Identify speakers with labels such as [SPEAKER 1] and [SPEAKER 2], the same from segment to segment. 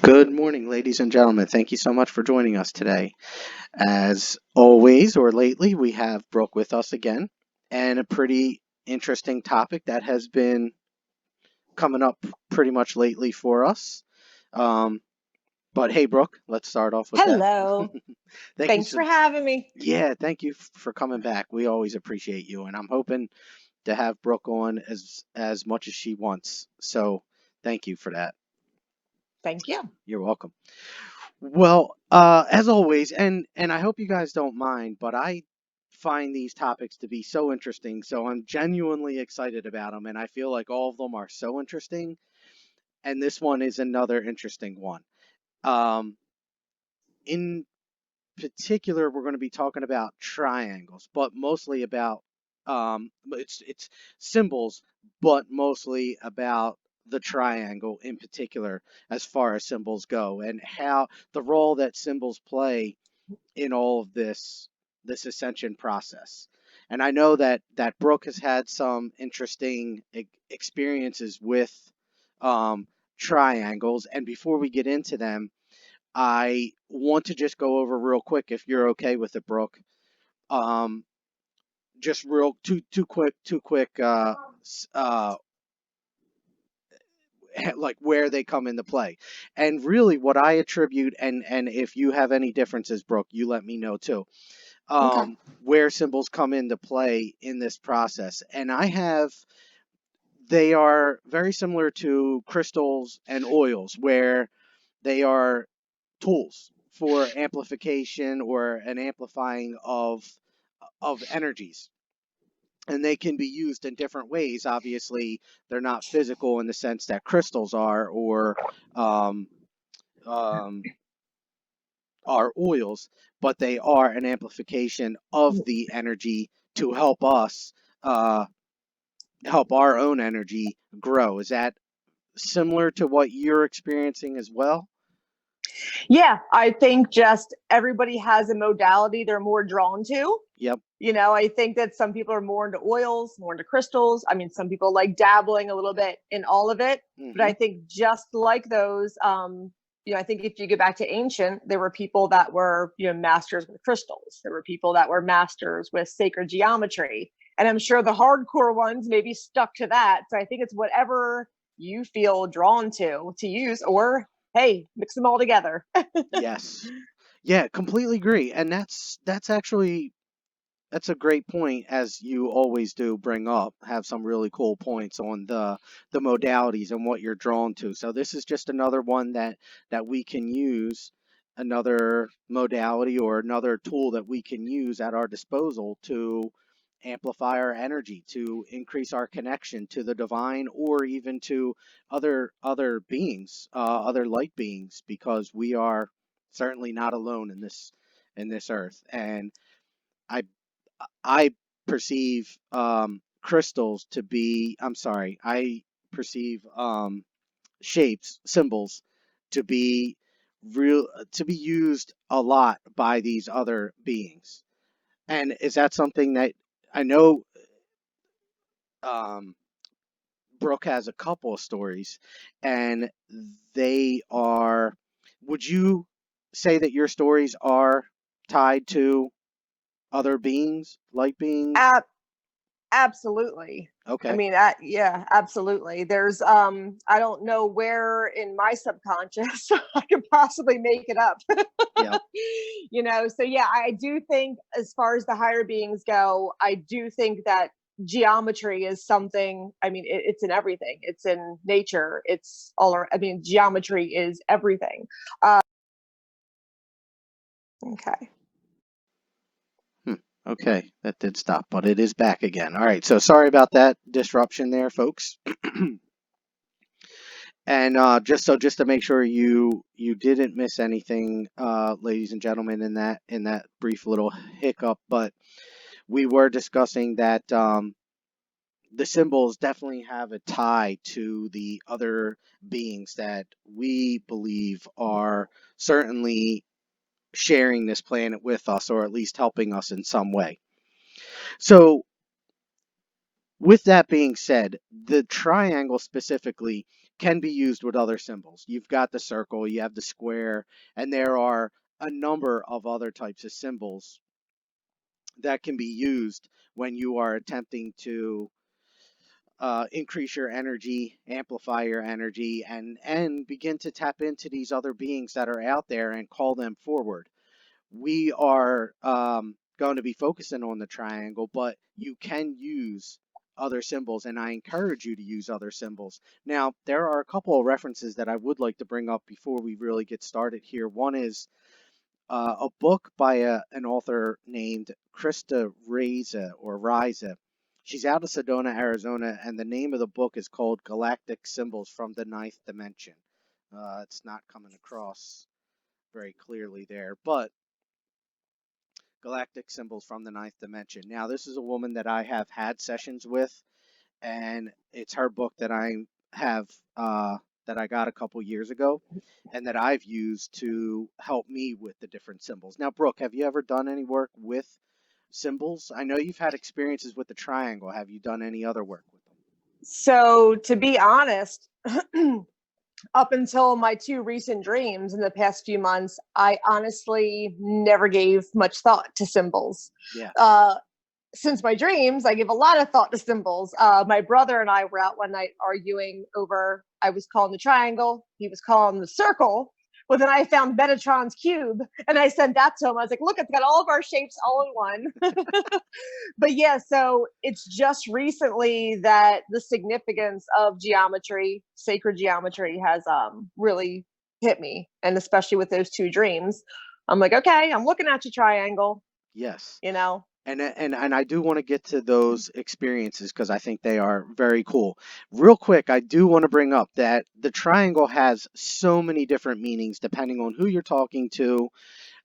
[SPEAKER 1] Good morning, ladies and gentlemen. Thank you so much for joining us today. As always, or lately, we have Brooke with us again, and a pretty interesting topic that has been coming up pretty much lately for us. Um, but hey, Brooke, let's start off with that.
[SPEAKER 2] Hello.
[SPEAKER 1] Thank you
[SPEAKER 2] Thanks
[SPEAKER 1] so.
[SPEAKER 2] for having me.
[SPEAKER 1] Yeah, thank you for coming back. We always appreciate you, and I'm hoping to have Brooke on as much as she wants. So, thank you for that.
[SPEAKER 2] Thank you.
[SPEAKER 1] You're welcome. Well, as always, and I hope you guys don't mind, but I find these topics to be so interesting, so I'm genuinely excited about them, and I feel like all of them are so interesting, and this one is another interesting one. Um, in particular, we're going to be talking about triangles, but mostly about it's symbols, but mostly about the triangle in particular as far as symbols go and how the role that symbols play in all of this ascension process. And I know that Brooke has had some interesting experiences with um, triangles. And before we get into them, I want to just go over real quick, if you're okay with it, Brooke. Um, just real two quick like where they come into play, and really what I attribute, and if you have any differences, Brooke, you let me know too.
[SPEAKER 2] Okay.
[SPEAKER 1] Where symbols come into play in this process, and they are very similar to crystals and oils, where they are tools for amplification or an amplifying of energies, and they can be used in different ways. Obviously, they're not physical in the sense that crystals are, or um, um, are oils, but they are an amplification of the energy to uh, help our own energy grow. Is that similar to what you're experiencing as well?
[SPEAKER 2] Yeah, I think just everybody has a modality they're more drawn to.
[SPEAKER 1] Yep.
[SPEAKER 2] I think that some people are more into oils, more into crystals. I mean, some people like dabbling a little bit in all of it. But
[SPEAKER 1] Mm-hmm.
[SPEAKER 2] I think just like those, I think if you go back to ancient, there were people that were, masters with crystals. There were people that were masters with sacred geometry. And I'm sure the hardcore ones maybe stuck to that. So I think it's whatever you feel drawn to use, or hey, mix them all together.
[SPEAKER 1] Yes. Yeah, completely agree. And that's actually that's a great point, as you always do bring up, have some really cool points on the modalities and what you're drawn to. So this is just another one that we can use, another modality or another tool that we can use at our disposal to amplify our energy, to increase our connection to the divine, or even to other beings, other light beings, because we are certainly not alone in this earth. And I I perceive crystals to be, I'm sorry, I perceive shapes, symbols to be to be used a lot by these other beings. And is that something that I know um, Brooke has a couple of stories, and they are, would you say that your stories are tied to other beings, light beings?
[SPEAKER 2] Ab- Absolutely. I
[SPEAKER 1] Okay.
[SPEAKER 2] mean, yeah, absolutely. There's, I don't know where in my subconscious I could possibly make it up.
[SPEAKER 1] Yep.
[SPEAKER 2] So yeah, I do think as far as the higher beings go, I do think that geometry is something, I mean, it's in everything. It's in nature. It's all, I mean, geometry is everything. Okay.
[SPEAKER 1] Hmm. Okay, that did stop, but it is back again. All right, so sorry about that disruption there, folks. And just to make sure you didn't miss anything, ladies and gentlemen, in that brief little hiccup, but we were discussing that the symbols definitely have a tie to the other beings that we believe are certainly sharing this planet with us, or at least helping us in some way. So with that being said, the triangle specifically can be used with other symbols. You've got the circle, you have the square, and there are a number of other types of symbols that can be used when you are attempting to increase your energy, amplify your energy, and begin to tap into these other beings that are out there and call them forward. We are going to be focusing on the triangle, but you can use other symbols, and I encourage you to use other symbols. Now, there are a couple of references that I would like to bring up before we really get started here. One is a book by an author named Krista Raisa or Raisa. She's out of Sedona, Arizona, and the name of the book is called Galactic Symbols from the Ninth Dimension. It's not coming across very clearly there, but Galactic Symbols from the Ninth Dimension. Now, this is a woman that I have had sessions with, and it's her book that I have that I got a couple years ago, and that I've used to help me with the different symbols. Now, Brooke, have you ever done any work with symbols? I know you've had experiences with the triangle. Have you done any other work with them?
[SPEAKER 2] So to be honest, up until my 2 recent dreams in the past few months, I honestly never gave much thought to symbols.
[SPEAKER 1] Yeah.
[SPEAKER 2] Since my dreams, I give a lot of thought to symbols. My brother and I were out one night arguing over, I was calling the triangle, he was calling the circle. Well, then I found Metatron's cube and I sent that to him. I was like, look, it's got all of our shapes all in one. But yeah, so it's just recently that the significance of geometry, sacred geometry, has really hit me. And especially with those 2 dreams, I'm like, okay, I'm looking at your triangle.
[SPEAKER 1] Yes.
[SPEAKER 2] You know,
[SPEAKER 1] and I do want to get to those experiences because I think they are very cool. Real quick, I do want to bring up that the triangle has so many different meanings depending on who you're talking to,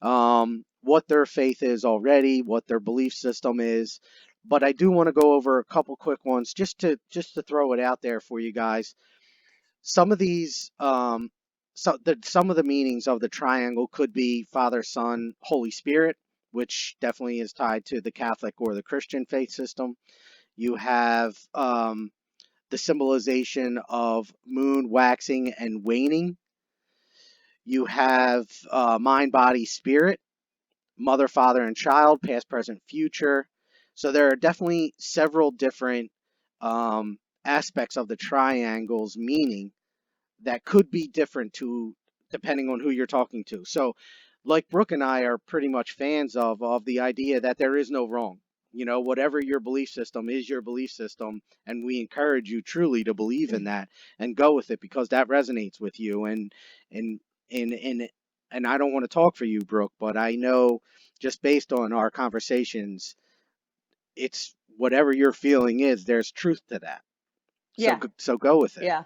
[SPEAKER 1] what their faith is already, what their belief system is. But I do want to go over a couple quick ones just to throw it out there for you guys. Some of these some of the meanings of the triangle could be Father, Son, Holy Spirit, which definitely is tied to the Catholic or the Christian faith system. You have the symbolization of moon waxing and waning. You have mind, body, spirit, mother, father, and child, past, present, future. So there are definitely several different aspects of the triangle's meaning that could be different to depending on who you're talking to. So like Brooke and I are pretty much fans of the idea that there is no wrong. You know, whatever your belief system is your belief system, and we encourage you truly to believe in that and go with it because that resonates with you. And and and I don't want to talk for you, Brooke, but I know just based on our conversations, it's whatever your feeling is, there's truth to that.
[SPEAKER 2] yeah,
[SPEAKER 1] So go with it.
[SPEAKER 2] yeah.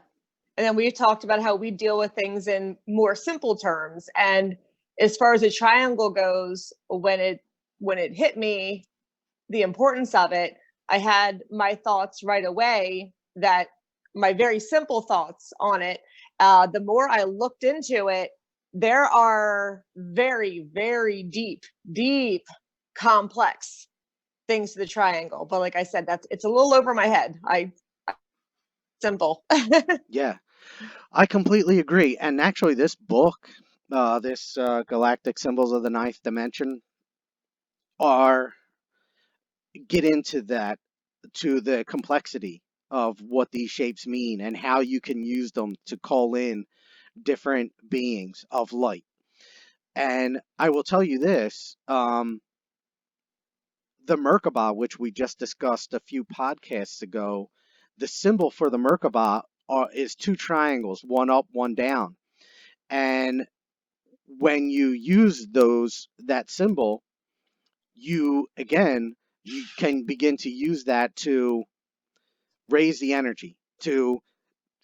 [SPEAKER 2] And then we've talked about how we deal with things in more simple terms. And as far as a triangle goes, when it hit me, the importance of it, I had my thoughts right away, that my very simple thoughts on it. The more I looked into it, there are very, very deep, complex things to the triangle. But like I said, it's a little over my head. Simple.
[SPEAKER 1] Yeah. I completely agree. And actually, this book, this Galactic Symbols of the Ninth Dimension, are get into that to the complexity of what these shapes mean and how you can use them to call in different beings of light. And I will tell you this, the Merkaba, which we just discussed a few podcasts ago, the symbol for the Merkaba is 2 triangles, one up, one down. And when you use that symbol, you can begin to use that to raise the energy, to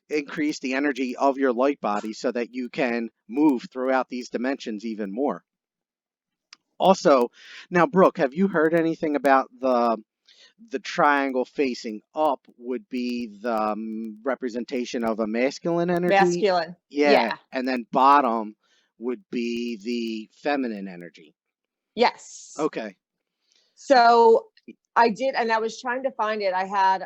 [SPEAKER 1] increase the energy of your light body so that you can move throughout these dimensions even more. Also, now Brooke, have you heard anything about the triangle facing up would be the representation of a masculine energy?
[SPEAKER 2] Masculine.
[SPEAKER 1] Yeah,
[SPEAKER 2] Yeah.
[SPEAKER 1] and then bottom would be the feminine energy.
[SPEAKER 2] Yes.
[SPEAKER 1] Okay.
[SPEAKER 2] So I did, and I was trying to find it. I had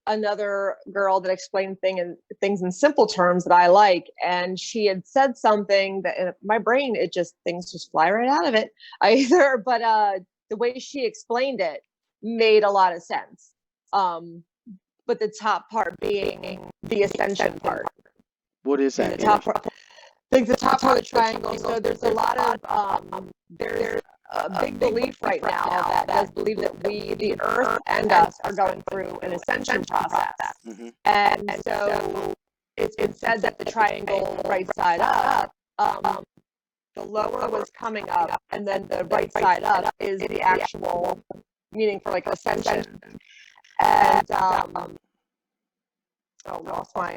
[SPEAKER 2] another girl that explained things in simple terms that I like, and she had said something that in my brain, things just fly right out of it. But the way she explained it made a lot of sense. But the top part being the ascension part.
[SPEAKER 1] What is that?
[SPEAKER 2] The top part. I think the top part of the triangle. So there's a lot of there's a big belief right now that does believe that we, the earth and us, are going through an ascension process.
[SPEAKER 1] Mm-hmm.
[SPEAKER 2] And so it's been said that the triangle right side up, the lower was coming up, and then the right side up is the actual meaning for like ascension. And lost my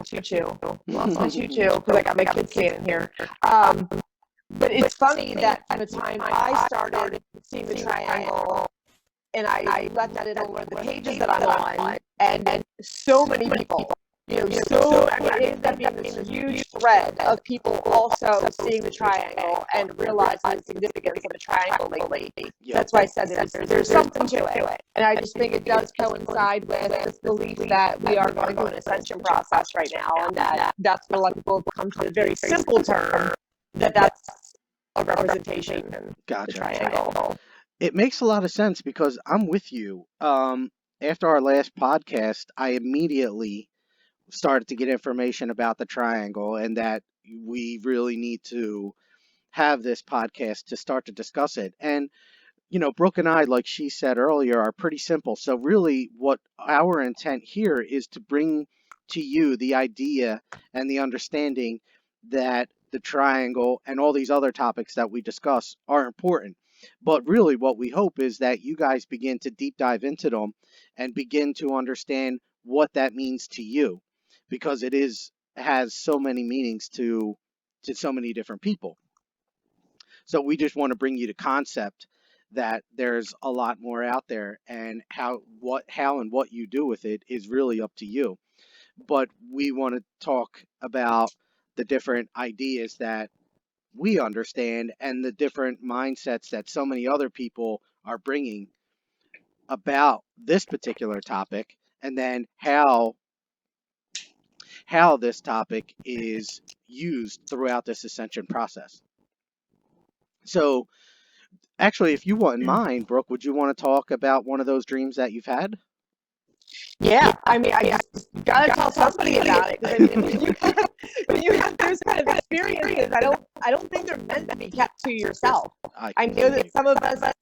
[SPEAKER 2] tutu because I got my kids standing here. But it's funny that from the time I started seeing the triangle, and I left that in one of the pages that I'm on, and so many people, it ended up being this huge thread of people also seeing the triangle and realizing the significance of the triangle lately. Yeah. That's why I said there's something to it. And I just think it does coincide with this belief that we are going through an ascension process right now, and that's what a lot of people come to the very simple term that's a representation of the triangle.
[SPEAKER 1] It makes a lot of sense because I'm with you. After our last podcast, I immediately started to get information about the triangle and that we really need to have this podcast to start to discuss it. And, Brooke and I, like she said earlier, are pretty simple. So really what our intent here is to bring to you the idea and the understanding that the triangle and all these other topics that we discuss are important. But really what we hope is that you guys begin to deep dive into them and begin to understand what that means to you, because it has so many meanings to so many different people. So we just want to bring you the concept that there's a lot more out there, and how and what you do with it is really up to you. But we want to talk about the different ideas that we understand and the different mindsets that so many other people are bringing about this particular topic, and then how this topic is used throughout this ascension process. So actually, if you wouldn't mind, Brooke, would you want to talk about one of those dreams that you've had?
[SPEAKER 2] Yeah, I mean, I just gotta tell somebody about it, because I mean, when you have those kind of experiences, I don't think they're meant to be kept to yourself. I know that some of us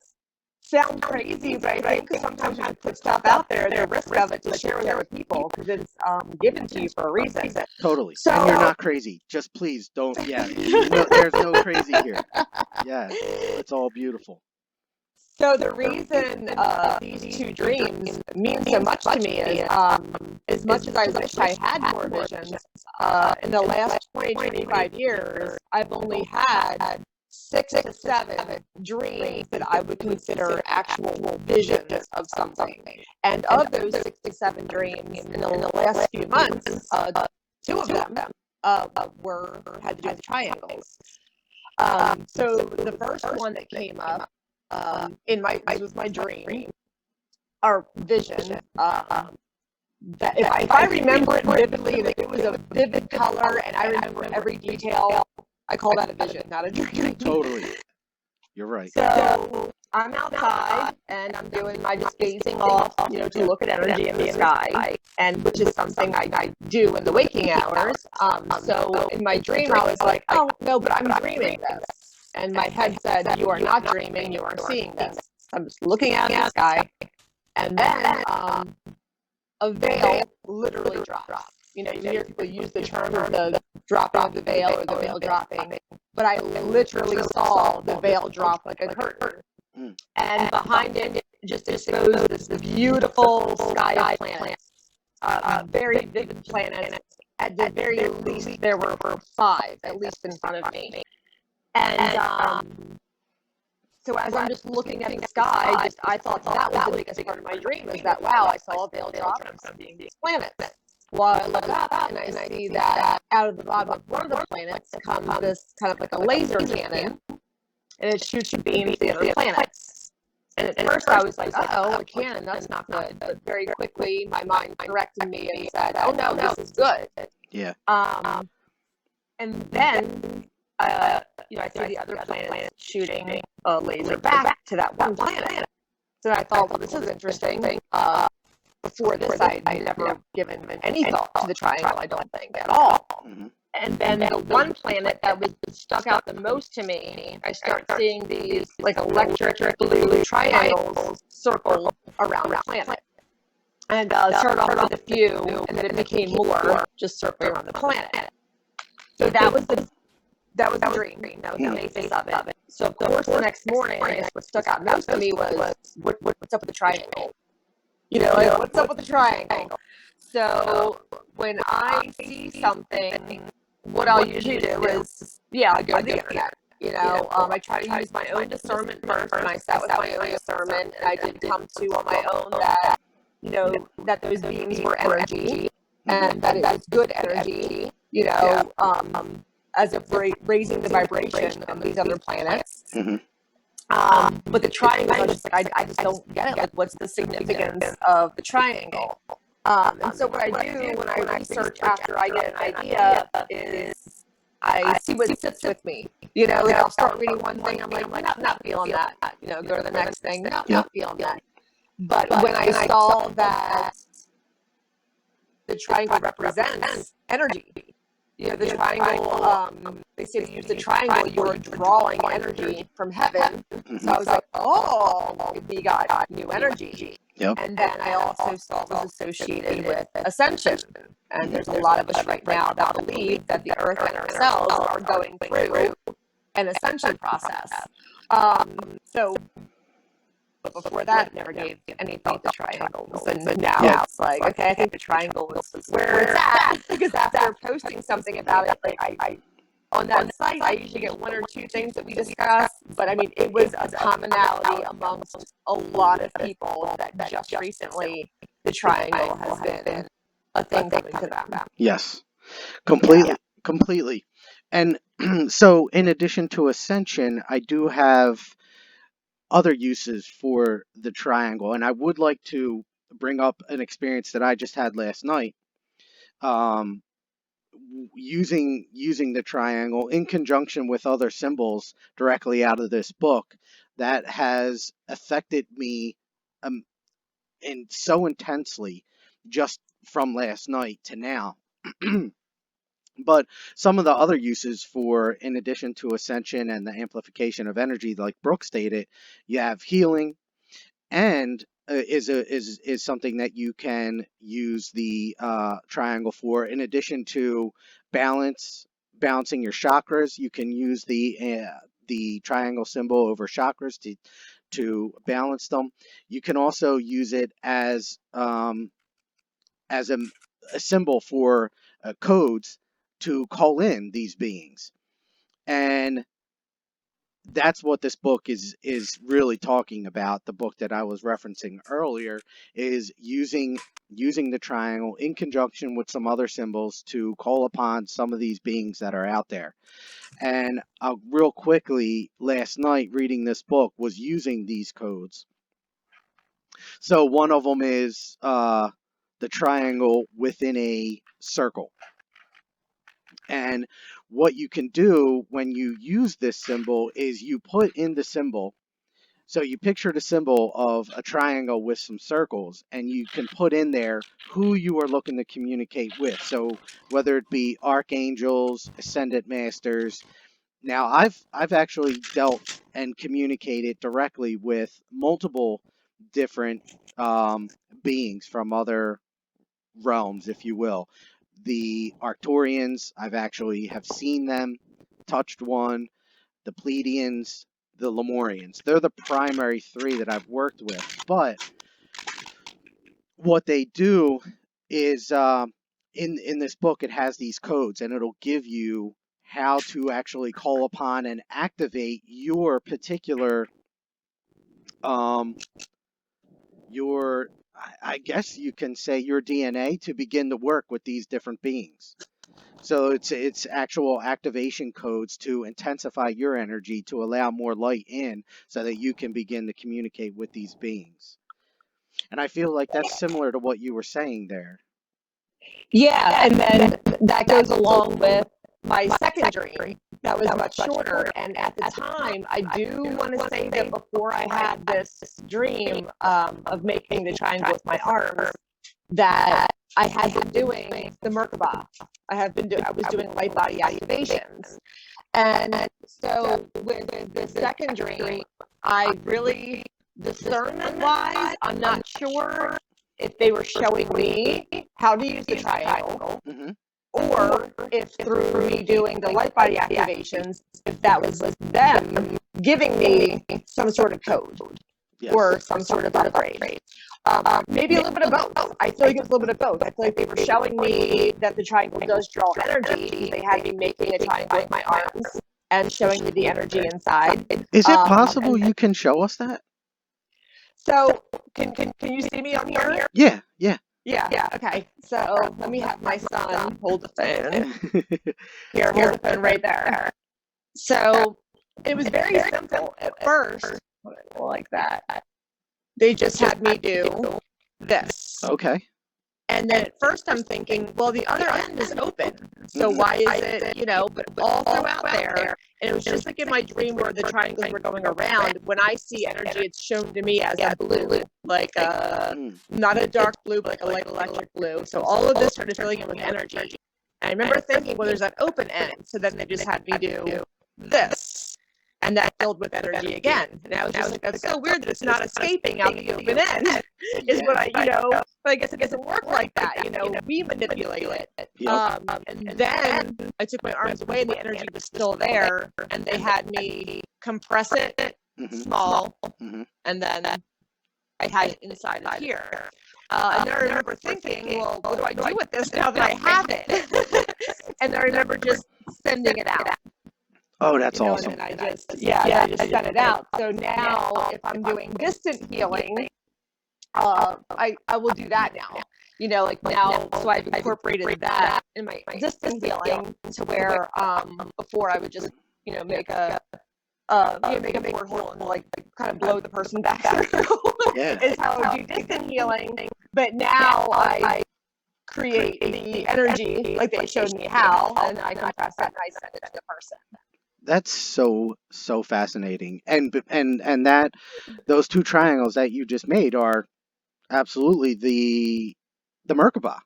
[SPEAKER 2] sound crazy, but I think sometimes when you put stuff out there, there's a risk of it to share with other people, because it's given to you for a reason.
[SPEAKER 1] Totally. So, and you're not crazy. Just please don't. Yeah, there's no crazy here. Yeah, it's all beautiful.
[SPEAKER 2] So the reason these two dreams mean so much to me is, as much as I wish I had more visions, in the last 25 years, I've only had 6 to 7 dreams that I would consider actual visions of something. And of those 6 to 7 dreams, in the last few months, 2 of them had to do with triangles. So the first one that came up was my dream or vision. That if I remember it vividly, like it was a vivid color, and I remember every detail, I call that a vision, not a dream.
[SPEAKER 1] Totally. You're right.
[SPEAKER 2] So I'm outside and I'm doing my just gazing off, to look at energy in the sky, and which is something I do in the waking hours. So in my dream, I was like, oh no, but I'm dreaming this. And my head said, you are not dreaming, you are seeing this. I'm just looking out at the sky. And then a veil literally drops. You hear people use the term of the dropping of the veil or the veil dropping. But I literally saw the veil drop like a curtain. And behind it just exposed this beautiful sky of planets. Very vivid planets. At the very least, there were 5, at least in front of me. And so as I'm just looking at the sky, I thought that was the biggest part of my dream, is that, wow, I saw a veil drop and I'm seeing these planets. Well, I look up and I see that out of the bottom of one of the planets comes this kind of like a laser cannon, and it shoots beams to the other planets. And at first I was like, oh, a cannon, that's not good. But very quickly my mind corrected me and said, oh no, this is good.
[SPEAKER 1] Yeah.
[SPEAKER 2] And then, I see the other planets shooting a laser back to that one planet. So I thought, well, this is interesting. Before this, I'd never given any thought to the triangle, I don't think, at all.
[SPEAKER 1] Mm-hmm.
[SPEAKER 2] And then the one planet that was stuck out the most to me, I start seeing these like electric blue triangles circle around the planet. And started off with a few, and then it became more just circling around the planet. So that was the dream. That was the basis of it. So of course the next morning, I guess what stuck out most to me was what's up with the triangle. Like, what's up with the triangle? So when I see something, what I'll usually do is, I go to the internet. I try to use my own discernment first, and I sat with my own discernment, and I did come to on my own that, that those beings were energy, and that it was good energy, as if raising the vibration of these other planets.
[SPEAKER 1] Mm-hmm.
[SPEAKER 2] But the triangle, I was just like, I just don't get it. Like, what's the significance of the triangle? And so what I do when I research after I get an idea is I see what sits with me. And I'll start reading one thing, I'm like, not feeling that. Go to the next thing, not feeling that. But when I saw that the triangle represents energy, the triangle, they say to use the triangle, you're drawing energy from heaven.
[SPEAKER 1] Mm-hmm.
[SPEAKER 2] So I was like, oh, we got new energy.
[SPEAKER 1] Yep.
[SPEAKER 2] And then I also saw it was associated with ascension. And there's a lot of us right now that believe that the earth and ourselves are going through an ascension process. But before that, never gave any thought to triangles. And now it's like, okay, I think the triangle is where it's at. Because after posting something about it, like I on that site, I usually get one or two things that we discuss. But I mean, it was a commonality amongst a lot of people that just recently the triangle has been a thing coming to them.
[SPEAKER 1] Yes. Completely. And so in addition to ascension, I do have other uses for the triangle, and I would like to bring up an experience that I just had last night, using the triangle in conjunction with other symbols directly out of this book that has affected me and so intensely just from last night to now. But some of the other uses for, in addition to ascension and the amplification of energy, like Brooke stated, you have healing, and is something that you can use the triangle for. In addition to balancing your chakras, you can use the triangle symbol over chakras to balance them. You can also use it as a symbol for codes to call in these beings. And that's what this book is really talking about. The book that I was referencing earlier is using the triangle in conjunction with some other symbols to call upon some of these beings that are out there. And real quickly, last night reading this book was using these codes. So one of them is the triangle within a circle. And what you can do when you use this symbol is you put in the symbol. So you picture the symbol of a triangle with some circles, and you can put in there who you are looking to communicate with. So whether it be archangels, ascended masters. Now I've actually dealt and communicated directly with multiple different beings from other realms, if you will. The Arcturians, I've actually have seen them, touched one. The Pleiadians, the Lemurians. They're the primary three that I've worked with. But what they do is in this book, it has these codes, and it'll give you how to actually call upon and activate your particular your I guess you can say your DNA to begin to work with these different beings. So it's actual activation codes to intensify your energy to allow more light in so that you can begin to communicate with these beings. And I feel like that's similar to what you were saying there.
[SPEAKER 2] Yeah, and then that goes along with my second dream that was much shorter. And at the time, I do want to say that before I had this dream of making the triangle with my arms, that I had been doing the Merkaba. I was doing light body activations. And so with the second dream, I really, discernment wise, I'm not sure if they were showing me how to use the triangle,
[SPEAKER 1] Hmm.
[SPEAKER 2] or if through me doing the light body activations, if that was them giving me some sort of code
[SPEAKER 1] Yes.
[SPEAKER 2] or some sort of upgrade. Maybe a little bit of both. I feel like it's a little bit of both. I feel like they were showing me that the triangle does draw energy. They had me making a triangle with my arms and showing me the energy inside.
[SPEAKER 1] Is it possible you can show us that?
[SPEAKER 2] So can you see me on here?
[SPEAKER 1] Yeah, yeah.
[SPEAKER 2] Yeah. Okay. So let me have my son hold the phone. Here, hold the phone right there. So it was very simple at first, like that. They just had me do this.
[SPEAKER 1] Okay.
[SPEAKER 2] And then at first I'm thinking, well, the other end is open. So why is it, but all throughout there, and it was just like in my dream where the triangles were going around. When I see energy, it's shown to me as a blue, like not a dark blue, but like a light electric blue. So all of this started filling in with energy. And I remember thinking, well, there's that open end. So then they just had me do this. And that filled with energy again. And I was just like, that's so weird that it's not escaping out the open end. Is what but I guess it doesn't work like that. We manipulate it.
[SPEAKER 1] Yep.
[SPEAKER 2] And then I took my arms away and the energy was still there. And they had me compress it small. And then I had it inside of here. And then I remember thinking, well, what do I do with this now that I have it? And I remember just sending it out.
[SPEAKER 1] Oh, that's awesome.
[SPEAKER 2] And I just sent it out. So now if I'm doing distant healing, I will do that now. Like now, so I've incorporated that in my distant healing to where before I would just make a porthole and like kind of blow the person back through.
[SPEAKER 1] Yeah.
[SPEAKER 2] Is how I do distant healing. But now I create the energy like they showed me how, and I compress it and I send it to the person.
[SPEAKER 1] That's so fascinating. And that those two triangles that you just made are absolutely the Merkaba.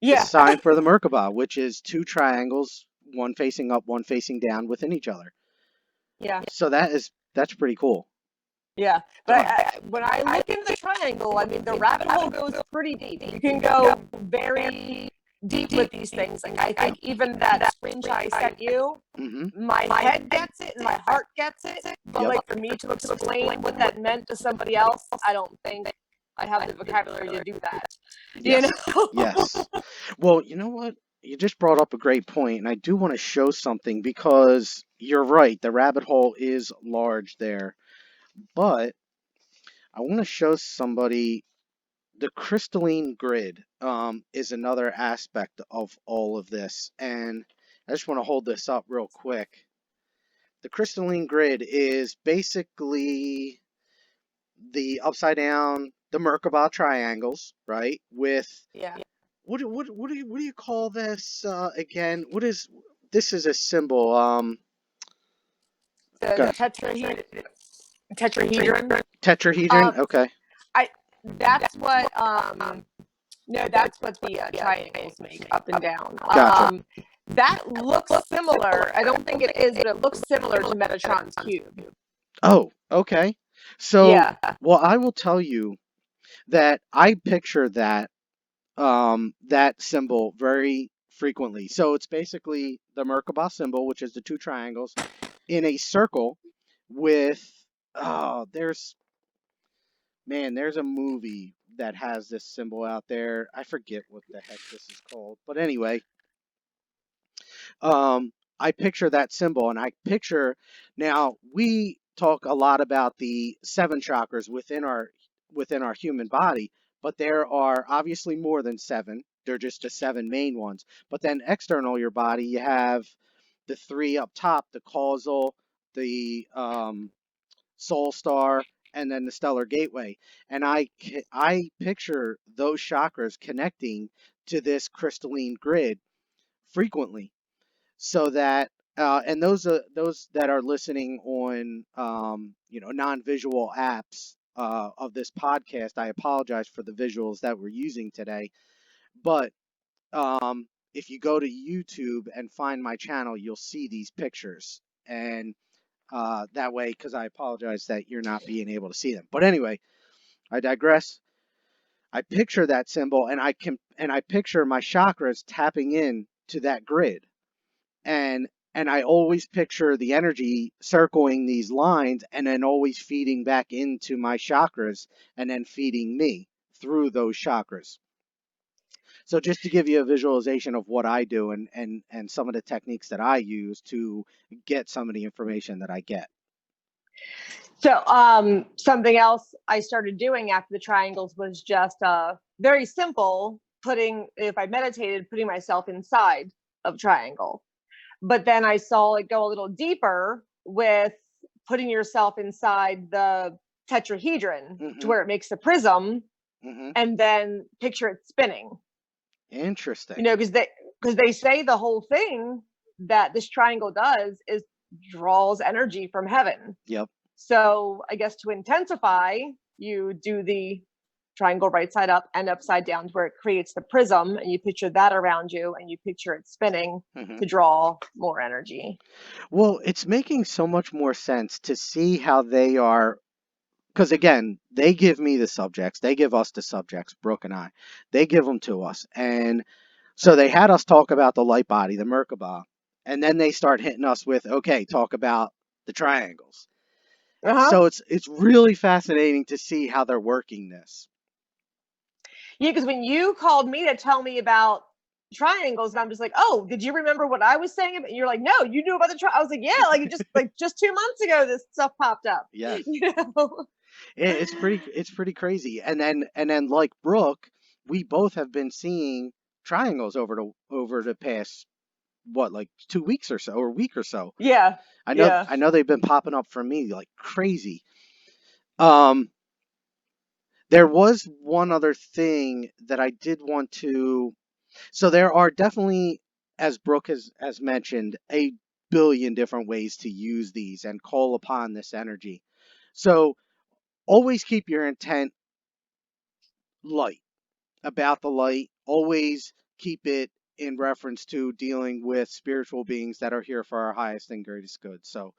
[SPEAKER 2] Yeah.
[SPEAKER 1] The sign for the Merkaba, which is two triangles, one facing up, one facing down within each other.
[SPEAKER 2] Yeah.
[SPEAKER 1] So that's pretty cool.
[SPEAKER 2] Yeah, but when I look into the triangle, I mean, the rabbit hole goes pretty deep. You can go very deep with these things. Like I think even that screenshot I sent you, my head gets it and my heart gets it. But like for me to explain what that meant to somebody else, I don't think I have the vocabulary to do that.
[SPEAKER 1] Yes. Yes. Well, you know what? You just brought up a great point, and I do want to show something because you're right. The rabbit hole is large there. But I want to show somebody the crystalline grid is another aspect of all of this. And I just want to hold this up real quick. The crystalline grid is basically the upside down, the Merkaba triangles, right? With what do you call this again? This is a symbol?
[SPEAKER 2] The tetrahedron.
[SPEAKER 1] Tetrahedron. Okay.
[SPEAKER 2] That's what no, that's what the triangles make, up and down.
[SPEAKER 1] Gotcha.
[SPEAKER 2] That looks similar. I don't think it is, but it looks similar to Metatron's cube.
[SPEAKER 1] Oh, okay. So,
[SPEAKER 2] Yeah.
[SPEAKER 1] well, I will tell you that I picture that that symbol very frequently. So it's basically the Merkaba symbol, which is the two triangles in a circle with there's a movie that has this symbol out there. I forget what the heck this is called. But anyway, I picture that symbol, and I picture, now we talk a lot about the seven chakras within our human body, but there are obviously more than seven. They're just the 7 main ones. But then external your body, you have the 3 up top, the causal, the soul star, and then the stellar gateway. And I picture those chakras connecting to this crystalline grid frequently, so that and those that are listening on non-visual apps of this podcast, I apologize for the visuals that we're using today, but if you go to YouTube and find my channel, you'll see these pictures, and that way, because I apologize that you're not being able to see them. But anyway, I digress. I picture that symbol, and I picture my chakras tapping in to that grid, and I always picture the energy circling these lines and then always feeding back into my chakras and then feeding me through those chakras. So just to give you a visualization of what I do, and some of the techniques that I use to get some of the information that I get.
[SPEAKER 2] So something else I started doing after the triangles was just very simple, if I meditated, putting myself inside of triangle. But then I saw it go a little deeper with putting yourself inside the tetrahedron to where it makes the prism, and then picture it spinning.
[SPEAKER 1] Interesting.
[SPEAKER 2] Because they say the whole thing that this triangle does is draws energy from heaven.
[SPEAKER 1] Yep.
[SPEAKER 2] So I guess to intensify, you do the triangle right side up and upside down to where it creates the prism, and you picture that around you, and you picture it spinning to draw more energy.
[SPEAKER 1] Well, it's making so much more sense to see how they are, because again, they give me the subjects, they give us the subjects, Brooke and I, they give them to us. And so they had us talk about the light body, the Merkaba, and then they start hitting us with, okay, talk about the triangles. So it's really fascinating to see how they're working this.
[SPEAKER 2] Yeah, because when you called me to tell me about triangles, and I'm just like, oh, did you remember what I was saying? And you're like, no, you knew about the triangle. I was like, yeah, like just 2 months ago, this stuff popped up.
[SPEAKER 1] Yes.
[SPEAKER 2] You
[SPEAKER 1] It's pretty crazy. And then like Brooke, we both have been seeing triangles over the past, what, like 2 weeks or so, or a week or so.
[SPEAKER 2] Yeah.
[SPEAKER 1] I know they've been popping up for me like crazy. There was one other thing that I did want to. So there are definitely, as Brooke has mentioned, a billion different ways to use these and call upon this energy. So always keep your intent light, about the light. Always keep it in reference to dealing with spiritual beings that are here for our highest and greatest good. So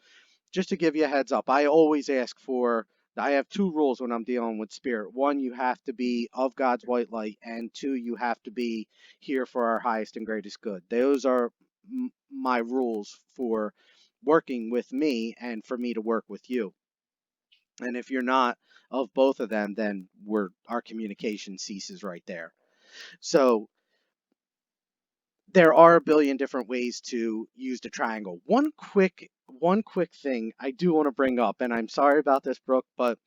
[SPEAKER 1] just to give you a heads up, I always ask for, I have 2 rules when I'm dealing with spirit. 1, you have to be of God's white light, and 2, you have to be here for our highest and greatest good. Those are my rules for working with me and for me to work with you. And if you're not of both of them, then our communication ceases right there. So there are a billion different ways to use the triangle. One quick thing I do want to bring up, and I'm sorry about this, Brooke, but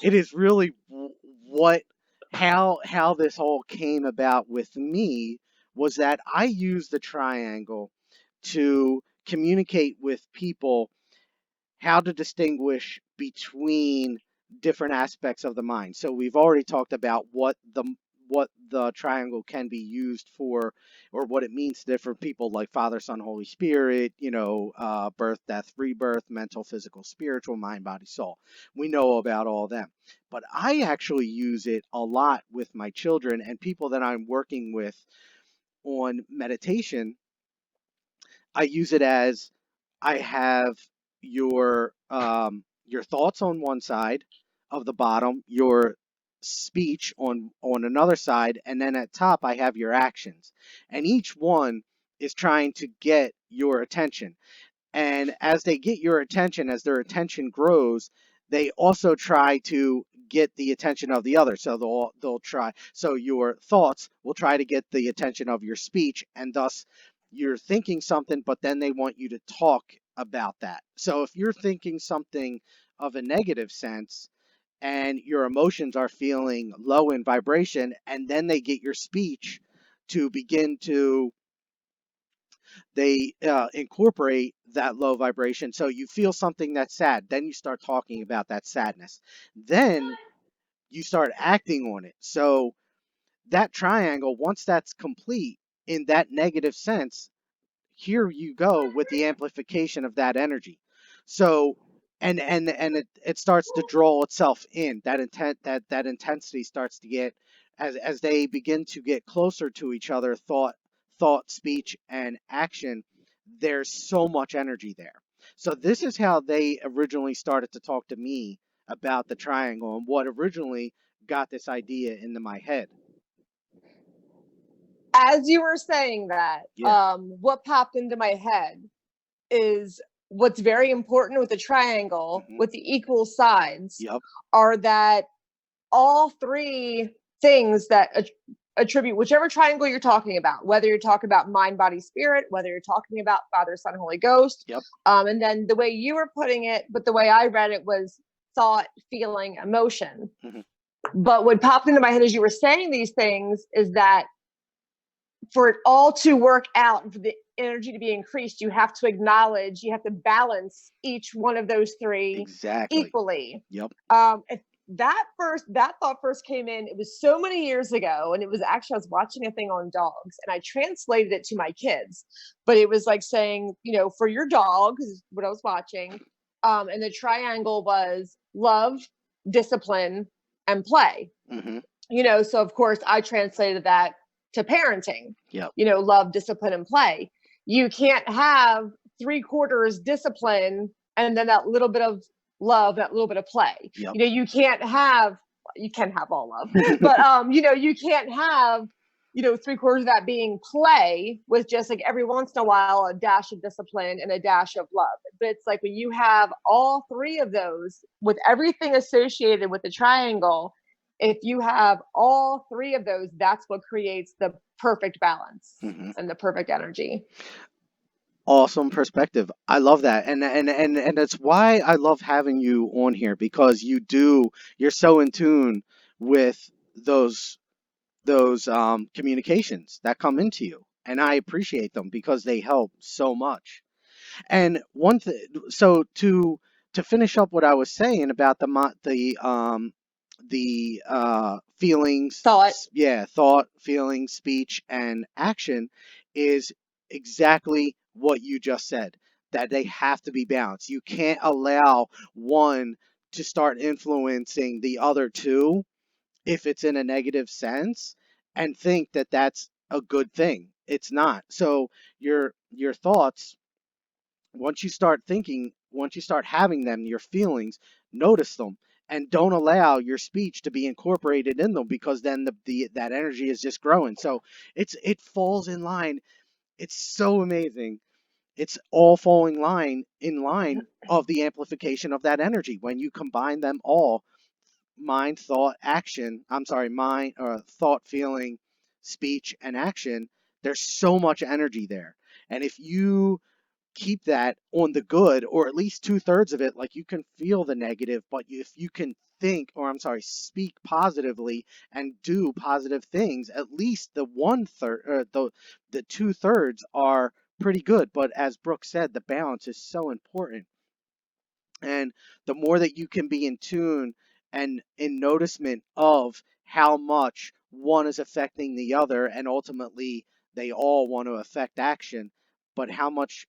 [SPEAKER 1] it is really how this all came about with me, was that I use the triangle to communicate with people how to distinguish between different aspects of the mind. So we've already talked about what the triangle can be used for, or what it means to different people, like Father, Son, Holy Spirit, birth, death, rebirth, mental, physical, spiritual, mind, body, soul. We know about all of them. But I actually use it a lot with my children and people that I'm working with on meditation. I use it as, I have your thoughts on one side of the bottom, your speech on another side, and then at top I have your actions. And each one is trying to get your attention. And as they get your attention, as their attention grows, they also try to get the attention of the other. So they'll try. So your thoughts will try to get the attention of your speech, and thus you're thinking something, but then they want you to talk about that. So if you're thinking something of a negative sense, and your emotions are feeling low in vibration, and then they get your speech to begin to they incorporate that low vibration. So you feel something that's sad, then you start talking about that sadness, then you start acting on it. So that triangle, once that's complete in that negative sense, here you go with the amplification of that energy. So it starts to draw itself in. That intent, that intensity starts to get, as they begin to get closer to each other, thought, speech, and action, there's so much energy there. So this is how they originally started to talk to me about the triangle, and what originally got this idea into my head.
[SPEAKER 2] As you were saying that,
[SPEAKER 1] Yeah.
[SPEAKER 2] what popped into my head is what's very important with the triangle,
[SPEAKER 1] Hmm.
[SPEAKER 2] with the equal sides,
[SPEAKER 1] Yep.
[SPEAKER 2] are that all three things that attribute whichever triangle you're talking about, whether you're talking about mind, body, spirit, whether you're talking about Father, Son, Holy Ghost,
[SPEAKER 1] Yep.
[SPEAKER 2] and then the way you were putting it, but the way I read it was thought, feeling, emotion.
[SPEAKER 1] Hmm.
[SPEAKER 2] But what popped into my head as you were saying these things is that for it all to work out and for the energy to be increased, you have to acknowledge, you have to balance each one of those three
[SPEAKER 1] Exactly.
[SPEAKER 2] equally.
[SPEAKER 1] Yep.
[SPEAKER 2] If that thought first came in, it was so many years ago, and it was actually, I was watching a thing on dogs, and I translated it to my kids, but it was like saying, for your dog, is what I was watching, and the triangle was love, discipline, and play.
[SPEAKER 1] Hmm.
[SPEAKER 2] So of course I translated that to parenting,
[SPEAKER 1] Yep.
[SPEAKER 2] love, discipline, and play. You can't have 3/4 discipline and then that little bit of love, that little bit of play.
[SPEAKER 1] Yep.
[SPEAKER 2] You can have all love, but you can't have 3/4 of that being play with just like every once in a while a dash of discipline and a dash of love. But it's like when you have all three of those with everything associated with the triangle, if you have all three of those, that's what creates the perfect balance
[SPEAKER 1] Hmm.
[SPEAKER 2] and the perfect energy.
[SPEAKER 1] Awesome perspective. I love that. And that's why I love having you on here, because you're so in tune with those communications that come into you. And I appreciate them because they help so much. And one thing, so to finish up what I was saying about the feelings,
[SPEAKER 2] Thought.
[SPEAKER 1] yeah, thought, feeling, speech, and action, is exactly what you just said. That they have to be balanced. You can't allow one to start influencing the other two if it's in a negative sense, and think that that's a good thing. It's not. So your thoughts, once you start having them, your feelings, notice them, and don't allow your speech to be incorporated in them, because then that energy is just growing. So it falls in line. It's so amazing. It's all falling in line of the amplification of that energy when you combine them all: mind, thought, action. I'm sorry, mind, thought, feeling, speech, and action. There's so much energy there. And if you keep that on the good, or at least 2/3 of it, like, you can feel the negative, but if you can think, or I'm sorry, speak positively and do positive things, at least the 1/3, or the 2/3 are pretty good. But as Brooke said, the balance is so important. And the more that you can be in tune and in noticement of how much one is affecting the other, and ultimately they all want to affect action, but how much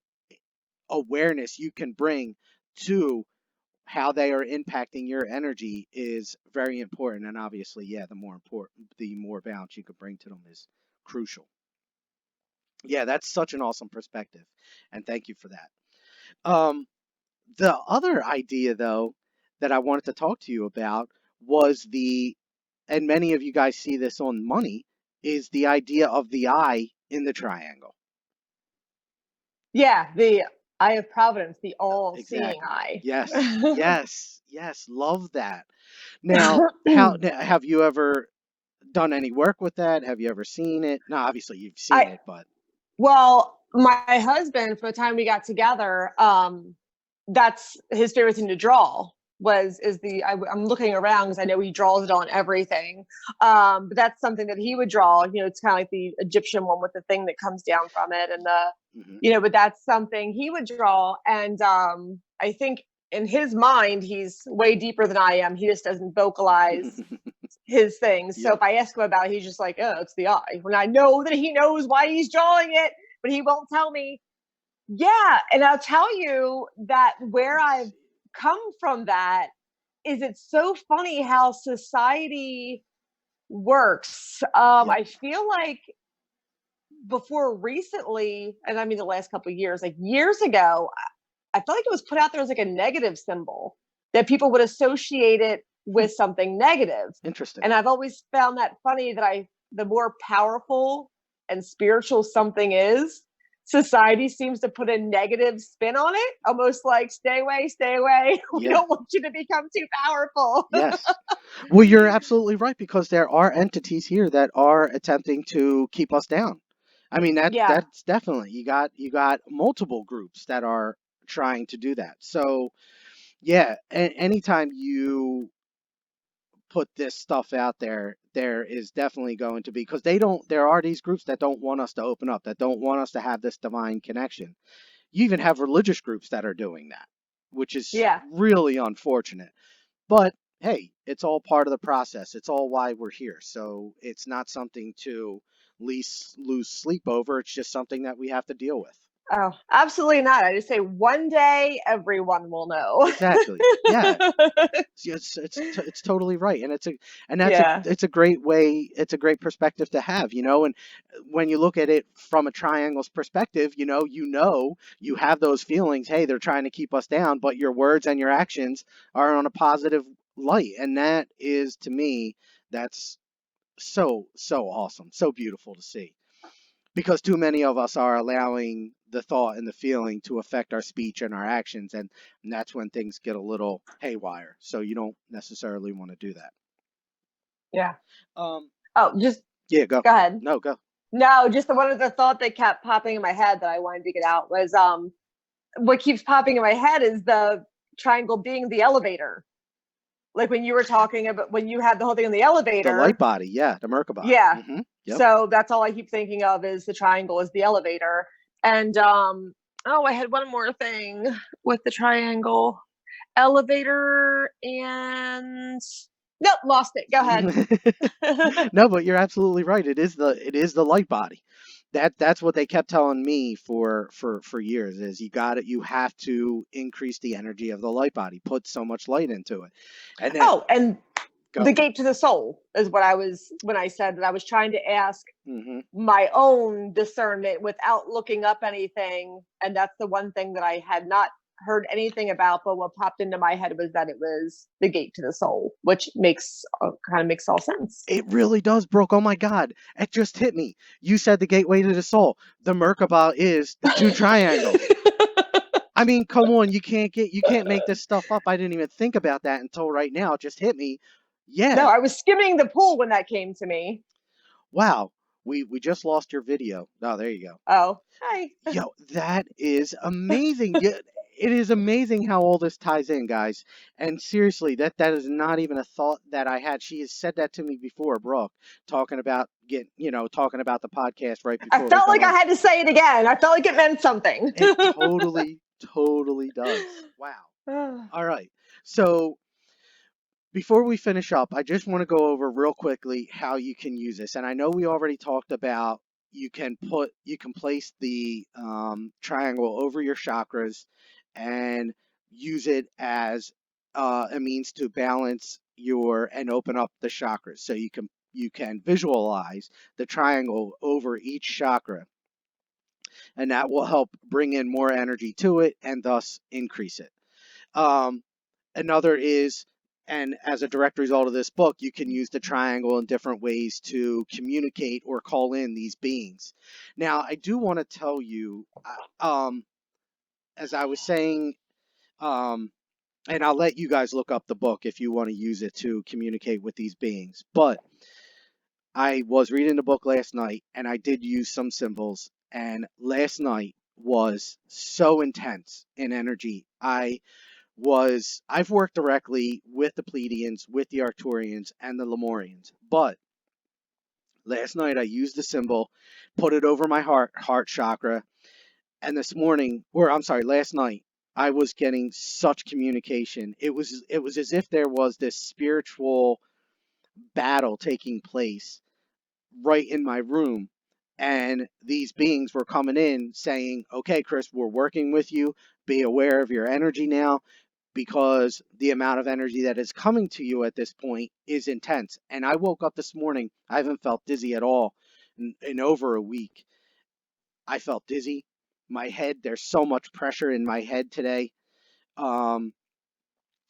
[SPEAKER 1] awareness you can bring to how they are impacting your energy is very important. And obviously, yeah, the more balance you could bring to them is crucial. Yeah, that's such an awesome perspective, and thank you for that. um the other idea, though, that I wanted to talk to you about was and many of you guys see this on money, is the idea of the eye in the triangle.
[SPEAKER 2] Yeah, the eye of providence, the all-seeing
[SPEAKER 1] Exactly.
[SPEAKER 2] eye.
[SPEAKER 1] Yes, yes, yes. Love that. Now, have you ever done any work with that? Have you ever seen it? No, obviously you've seen
[SPEAKER 2] I
[SPEAKER 1] it, but
[SPEAKER 2] Well, my husband, from the time we got together, that's his favorite thing to draw. I'm looking around because I know he draws it on everything. But that's something that he would draw. It's kind of like the Egyptian one with the thing that comes down from it, and
[SPEAKER 1] Hmm.
[SPEAKER 2] but that's something he would draw. And I think in his mind, he's way deeper than I am. He just doesn't vocalize his things. So
[SPEAKER 1] Yep.
[SPEAKER 2] if I ask him about it, he's just like, "Oh, it's the eye." When I know that he knows why he's drawing it, but he won't tell me. Yeah, and I'll tell you that where I've come from that is it's so funny how society works.
[SPEAKER 1] Yep.
[SPEAKER 2] I feel like before recently, and I mean the last couple of years, like years ago, I felt like it was put out there as like a negative symbol that people would associate it
[SPEAKER 1] Hmm.
[SPEAKER 2] with something negative.
[SPEAKER 1] Interesting.
[SPEAKER 2] And I've always found that funny that the more powerful and spiritual something is, society seems to put a negative spin on it, almost like stay away, stay away. We
[SPEAKER 1] Yeah.
[SPEAKER 2] don't want you to become too powerful.
[SPEAKER 1] Yes. Well, you're absolutely right because there are entities here that are attempting to keep us down. I mean
[SPEAKER 2] Yeah.
[SPEAKER 1] that's definitely you got multiple groups that are trying to do that. So yeah, anytime you put this stuff out there, there is definitely going to be because there are these groups that don't want us to open up, that don't want us to have this divine connection. You even have religious groups that are doing that, which is
[SPEAKER 2] Yeah.
[SPEAKER 1] really unfortunate. But hey, it's all part of the process. It's all why we're here. So it's not something to lose sleep over. It's just something that we have to deal with.
[SPEAKER 2] Oh, absolutely not. I just say one day everyone will know.
[SPEAKER 1] Exactly. Yeah. It's totally right, and
[SPEAKER 2] Yeah.
[SPEAKER 1] it's a great way. It's a great perspective to have, and when you look at it from a triangle's perspective, you have those feelings. Hey, they're trying to keep us down, but your words and your actions are on a positive light, and that is to me, that's so awesome, so beautiful to see because too many of us are allowing the thought and the feeling to affect our speech and our actions, and that's when things get a little haywire, so you don't necessarily want to do that.
[SPEAKER 2] Yeah.
[SPEAKER 1] um
[SPEAKER 2] Oh, just
[SPEAKER 1] yeah, go.
[SPEAKER 2] go ahead.
[SPEAKER 1] No, go.
[SPEAKER 2] No, just the one of the thought that kept popping in my head that I wanted to get out was what keeps popping in my head is the triangle being the elevator. Like when you were talking about when you had the whole thing in the
[SPEAKER 1] The light
[SPEAKER 2] elevator.
[SPEAKER 1] body, yeah, the Merkaba.
[SPEAKER 2] Yeah.
[SPEAKER 1] Mm-hmm. Yep.
[SPEAKER 2] So that's all I keep thinking of is the triangle is the elevator. And oh, I had one more thing with the triangle. Elevator and nope, lost it. Go ahead.
[SPEAKER 1] No, but you're absolutely right. It is the light body. That's what they kept telling me for years is you have to increase the energy of the light body, put so much light into it. And then
[SPEAKER 2] Oh, and
[SPEAKER 1] go.
[SPEAKER 2] the gate to the soul is what I was when I said that I was trying to ask
[SPEAKER 1] Hmm.
[SPEAKER 2] my own discernment without looking up anything. And that's the one thing that I had not heard anything about, but what popped into my head was that it was the gate to the soul, which makes kind of makes all sense.
[SPEAKER 1] It really does, Brooke. Oh my God. It just hit me. You said the gateway to the soul. The Merkaba is the two triangles. I mean, come on, you can't make this stuff up. I didn't even think about that until right now. It just hit me.
[SPEAKER 2] No,
[SPEAKER 1] Yeah.
[SPEAKER 2] I was skimming the pool when that came to me.
[SPEAKER 1] Wow. We just lost your video. Oh, there you go.
[SPEAKER 2] Oh, hi.
[SPEAKER 1] Yo, that is amazing. Yeah, it is amazing how all this ties in, guys. And seriously, that is not even a thought that I had. She has said that to me before, Brooke, talking about the podcast right
[SPEAKER 2] I
[SPEAKER 1] before we
[SPEAKER 2] felt
[SPEAKER 1] got
[SPEAKER 2] like I
[SPEAKER 1] on.
[SPEAKER 2] had to say it again. I felt like it meant something.
[SPEAKER 1] It totally does. Wow. All right. So before we finish up, I just want to go over real quickly how you can use this. And I know we already talked about you can place the triangle over your chakras and use it as a means to balance and open up the chakras. So you can visualize the triangle over each chakra, and that will help bring in more energy to it and thus increase it. Um, Another is, and as a direct result of this book, you can use the triangle in different ways to communicate or call in these beings. Now, I do want to tell you, as I was saying, um, and I'll let you guys look up the book if you want to use it to communicate with these beings. But I was reading the book last night and I did use some symbols. And last night was so intense in energy. I was I've worked directly with the Pleiadians, with the Arcturians, and the Lemurians. But last night I used the symbol, put it over my heart chakra, and this morning, or I'm sorry, last night, I was getting such communication. It was as if there was this spiritual battle taking place right in my room. And these beings were coming in saying, okay, Chris, we're working with you. Be aware of your energy now, because the amount of energy that is coming to you at this point is intense. And I woke up this morning, I haven't felt dizzy at all in over a week. I felt dizzy. My head, there's so much pressure in my head today. Um,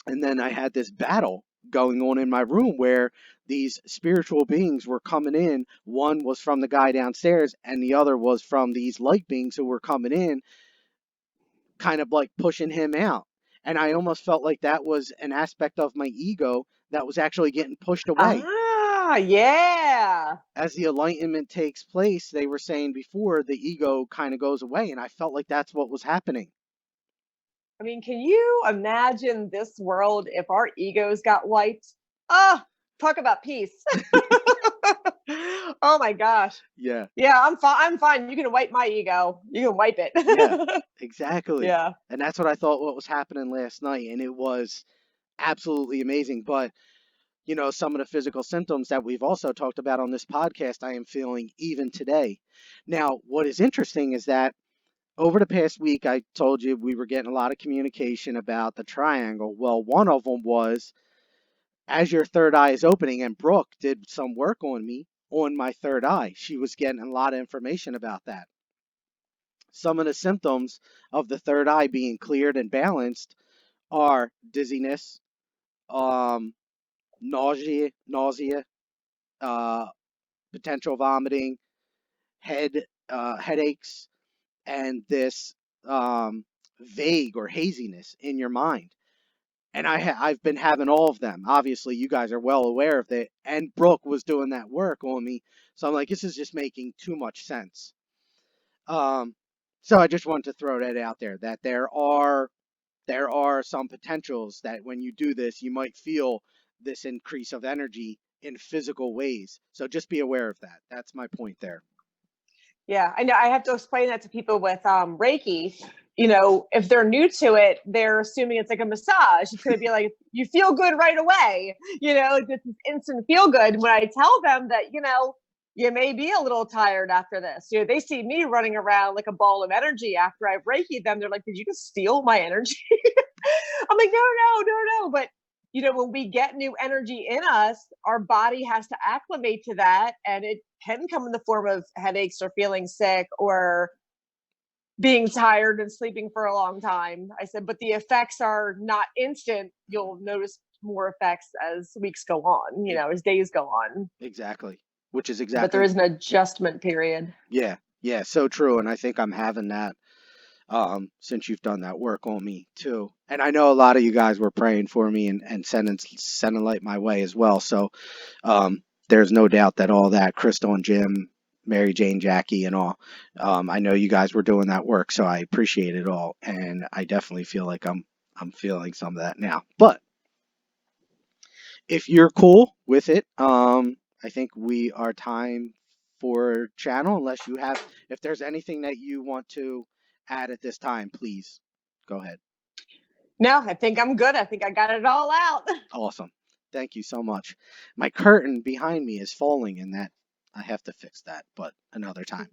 [SPEAKER 1] and then I had this battle going on in my room where these spiritual beings were coming in. One was from the guy downstairs, and the other was from these light beings who were coming in, kind of like pushing him out. And I almost felt like that was an aspect of my ego that was actually getting pushed away.
[SPEAKER 2] Ah, yeah.
[SPEAKER 1] As the enlightenment takes place, they were saying before, the ego kind of goes away, and I felt like that's what was happening.
[SPEAKER 2] I mean, can you imagine this world if our egos got wiped? Ah, talk about peace. Oh my gosh.
[SPEAKER 1] Yeah,
[SPEAKER 2] Yeah, I'm fine. I'm fine. You can wipe my ego. You can wipe
[SPEAKER 1] yeah,
[SPEAKER 2] it.
[SPEAKER 1] exactly.
[SPEAKER 2] Yeah.
[SPEAKER 1] And that's what I thought what was happening last night, and it was absolutely amazing. But, some of the physical symptoms that we've also talked about on this podcast, I am feeling even today. Now, what is interesting is that over the past week, I told you we were getting a lot of communication about the triangle. Well, one of them was as your third eye is opening, and Brooke did some work on me on my third eye. She was getting a lot of information about that. Some of the symptoms of the third eye being cleared and balanced are dizziness, um, nausea, uh, potential vomiting, headaches, and this vague or haziness in your mind. And I've been having all of them. Obviously, you guys are well aware of it. And Brooke was doing that work on me, so I'm like, this is just making too much sense. Um, so I just wanted to throw that out there, that there are some potentials that when you do this, you might feel this increase of energy in physical ways. So just be aware of that. That's my point there.
[SPEAKER 2] Yeah, I know. I have to explain that to people with Reiki. You know, if they're new to it, they're assuming it's like a massage. It's going to be like you feel good right away. This is instant feel good. When I tell them that, you may be a little tired after this. They see me running around like a ball of energy after I've Reiki them. They're like, "Did you just steal my energy?" I'm like, "No, no, no, no." But when we get new energy in us, our body has to acclimate to that, and it can come in the form of headaches or feeling sick or being tired and sleeping for a long time. I said, but the effects are not instant. You'll notice more effects as weeks go on,
[SPEAKER 1] E-
[SPEAKER 2] as days go on.
[SPEAKER 1] Exactly. Which is
[SPEAKER 2] But there
[SPEAKER 1] exactly,
[SPEAKER 2] is an adjustment period.
[SPEAKER 1] yeah, yeah, so true. And I think I'm having that since you've done that work on me too. And I know a lot of you guys were praying for me and sending light my way as well. So there's no doubt that all that, Crystal and Jim, Mary Jane, Jackie, and all, I know you guys were doing that work, so I appreciate it all, and I definitely feel like I'm feeling some of that now. But if you're cool with it, I think we are time for channel. Unless you have, if there's anything that you want to add at this time, please go ahead.
[SPEAKER 2] No, I think I'm good. I think I got it all out.
[SPEAKER 1] Awesome. Thank you so much. My curtain behind me is falling, and that I have to fix that, but another time.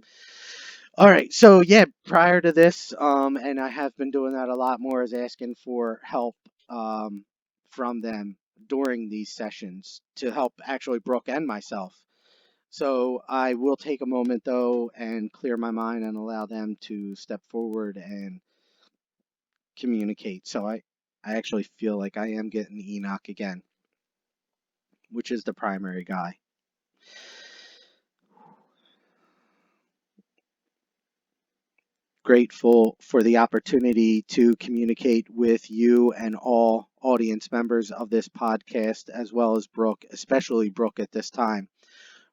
[SPEAKER 1] All right. So yeah, prior to this, and I have been doing that a lot more, is asking for help from them during these sessions to help actually Brooke and myself. So I will take a moment though and clear my mind and allow them to step forward and communicate. So I actually feel like I am getting Enoch again, which is the primary guy. Grateful for the opportunity to communicate with you and all audience members of this podcast, as well as Brooke, especially Brooke at this time,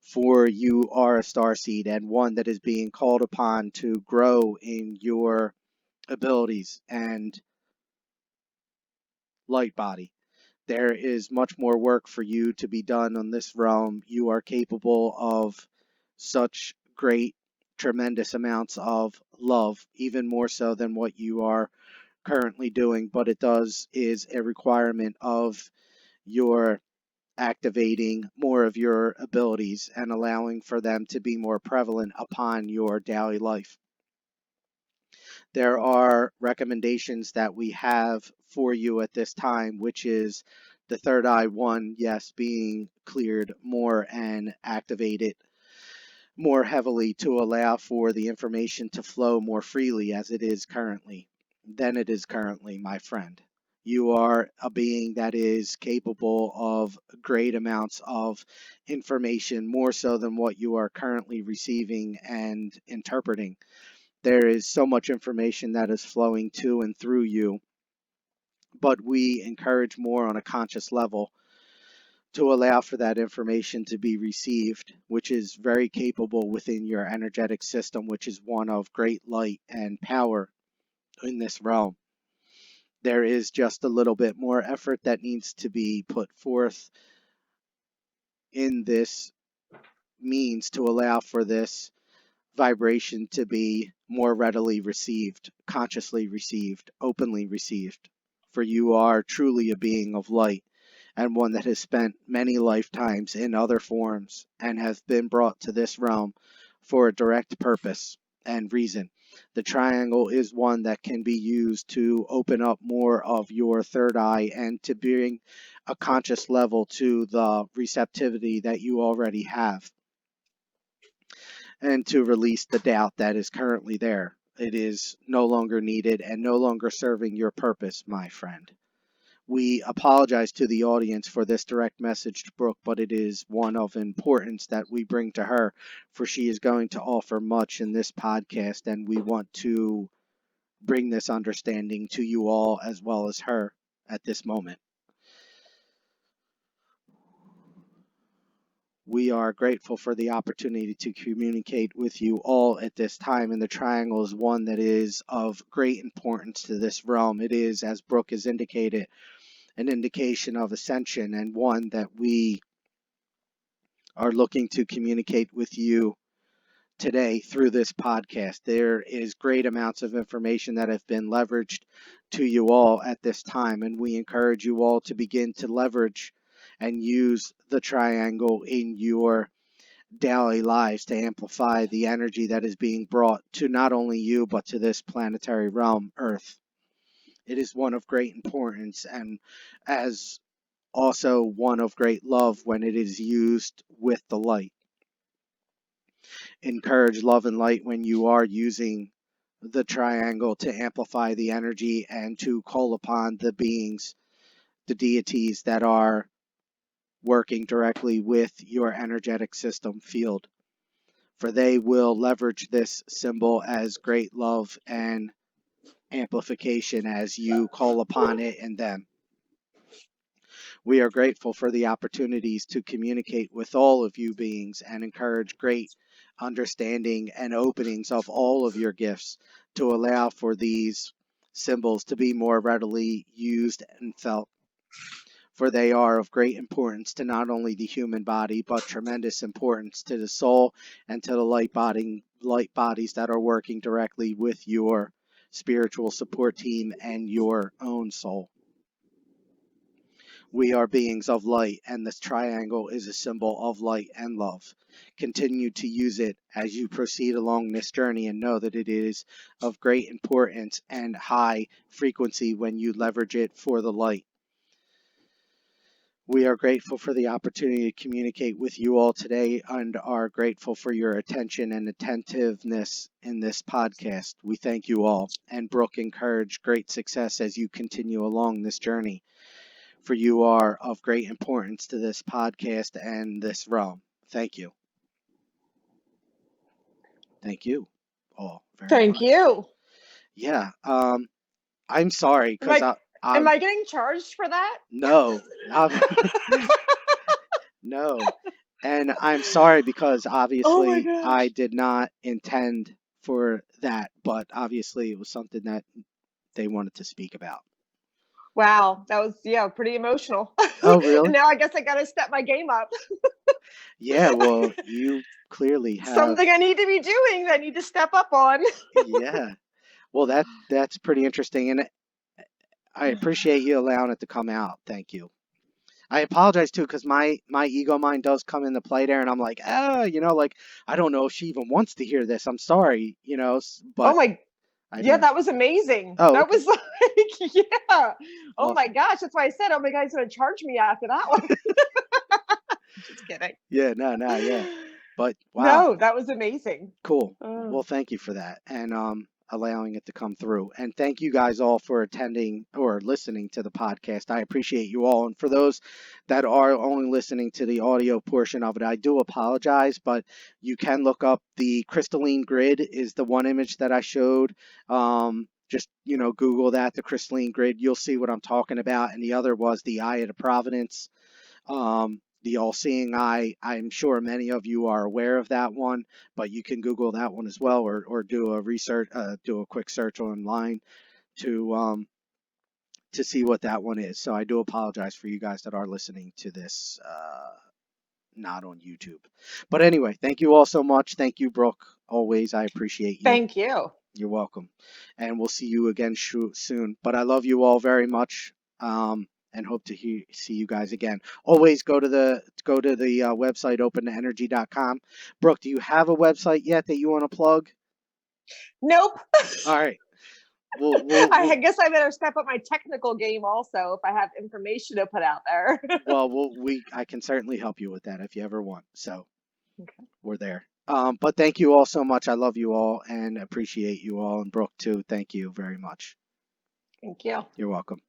[SPEAKER 1] for you are a starseed and one that is being called upon to grow in your abilities and light body. There is much more work for you to be done on this realm. You are capable of such great, tremendous amounts of love, even more so than what you are currently doing. But it does is a requirement of your activating more of your abilities and allowing for them to be more prevalent upon your daily life. There are recommendations that we have for you at this time, which is the third eye one, yes, being cleared more and activated more heavily to allow for the information to flow more freely as it is currently, than it is currently, my friend. You are a being that is capable of great amounts of information, more so than what you are currently receiving and interpreting. There is so much information that is flowing to and through you, but we encourage more on a conscious level to allow for that information to be received, which is very capable within your energetic system, which is one of great light and power in this realm. There is just a little bit more effort that needs to be put forth in this means to allow for this vibration to be more readily received, consciously received, openly received. For you are truly a being of light, and one that has spent many lifetimes in other forms and has been brought to this realm for a direct purpose and reason. The triangle is one that can be used to open up more of your third eye and to bring a conscious level to the receptivity that you already have, and to release the doubt that is currently there. It is no longer needed and no longer serving your purpose, my friend. We apologize to the audience for this direct message to Brooke, but it is one of importance that we bring to her, for she is going to offer much in this podcast, and we want to bring this understanding to you all as well as her at this moment. We are grateful for the opportunity to communicate with you all at this time, and the triangle is one that is of great importance to this realm. It is, as Brooke has indicated, an indication of ascension, and one that we are looking to communicate with you today through this podcast. There is great amounts of information that have been leveraged to you all at this time, and we encourage you all to begin to leverage and use the triangle in your daily lives to amplify the energy that is being brought to not only you but to this planetary realm, Earth. It is one of great importance, and as also one of great love when it is used with the light. Encourage love and light when you are using the triangle to amplify the energy and to call upon the beings, the deities that are working directly with your energetic system field. For they will leverage this symbol as great love and amplification as you call upon it in them. We are grateful for the opportunities to communicate with all of you beings and encourage great understanding and openings of all of your gifts to allow for these symbols to be more readily used and felt. For they are of great importance to not only the human body, but tremendous importance to the soul and to the light bodies that are working directly with your spiritual support team and your own soul. We are beings of light, and this triangle is a symbol of light and love. Continue to use it as you proceed along this journey, and know that it is of great importance and high frequency when you leverage it for the light. We are grateful for the opportunity to communicate with you all today and are grateful for your attention and attentiveness in this podcast. We thank you all, and Brooke, encourage great success as you continue along this journey, for you are of great importance to this podcast and this realm. Thank you. Thank you all very
[SPEAKER 2] Thank
[SPEAKER 1] much.
[SPEAKER 2] you.
[SPEAKER 1] Yeah, I'm sorry
[SPEAKER 2] Am
[SPEAKER 1] because
[SPEAKER 2] I am
[SPEAKER 1] I'm
[SPEAKER 2] I getting charged for that?
[SPEAKER 1] no, no. And I'm sorry because
[SPEAKER 2] Oh my
[SPEAKER 1] obviously I
[SPEAKER 2] gosh.
[SPEAKER 1] did not intend for that, but obviously it was something that they wanted to speak about.
[SPEAKER 2] Wow, that was pretty emotional.
[SPEAKER 1] Oh,
[SPEAKER 2] And
[SPEAKER 1] really?
[SPEAKER 2] now I guess I got to step my game up.
[SPEAKER 1] Yeah, well, you clearly have.
[SPEAKER 2] Something I need to be doing that I need to step up on.
[SPEAKER 1] Yeah. Well, that's pretty interesting, and I appreciate you allowing it to come out. Thank you. I apologize too, because my ego mind does come into play there, and I'm like, like I don't know if she even wants to hear this. I'm sorry,
[SPEAKER 2] Oh
[SPEAKER 1] but
[SPEAKER 2] my,
[SPEAKER 1] I
[SPEAKER 2] yeah,
[SPEAKER 1] don't.
[SPEAKER 2] that was amazing.
[SPEAKER 1] Oh,
[SPEAKER 2] That
[SPEAKER 1] okay.
[SPEAKER 2] was like, yeah. Oh
[SPEAKER 1] Well,
[SPEAKER 2] my gosh, that's why I said, oh my God, he's going to charge me after that one. Just kidding.
[SPEAKER 1] yeah, no, no, yeah, but wow.
[SPEAKER 2] No, that was amazing.
[SPEAKER 1] Cool.
[SPEAKER 2] Oh.
[SPEAKER 1] Well, thank you for that and allowing it to come through. And thank you guys all for attending or listening to the podcast. I appreciate you all. And for those that are only listening to the audio portion of it, I do apologize, but you can look up the crystalline grid is the one image that I showed. Just, Google that, the crystalline grid. You'll see what I'm talking about. And the other was the Eye of the Providence, the all-seeing eye. I'm sure many of you are aware of that one, but you can Google that one as well, or do a quick search online to see what that one is. So I do apologize for you guys that are listening to this, not on YouTube. But anyway, thank you all so much. Thank you, Brooke. Always, I appreciate you.
[SPEAKER 2] Thank you.
[SPEAKER 1] You're welcome. And we'll see you again soon. But I love you all very much. And hope to see you guys again. Always go to the website opentoenergy.com. Brooke, do you have a website yet that you want to plug?
[SPEAKER 2] Nope.
[SPEAKER 1] All right. We'll
[SPEAKER 2] I guess I better step up my technical game also if I have information to put out there.
[SPEAKER 1] well I can certainly help you with that if you ever want. So
[SPEAKER 2] Okay.
[SPEAKER 1] we're there. But thank you all so much. I love you all and appreciate you all, and Brooke too. Thank you very much.
[SPEAKER 2] Thank you.
[SPEAKER 1] You're welcome.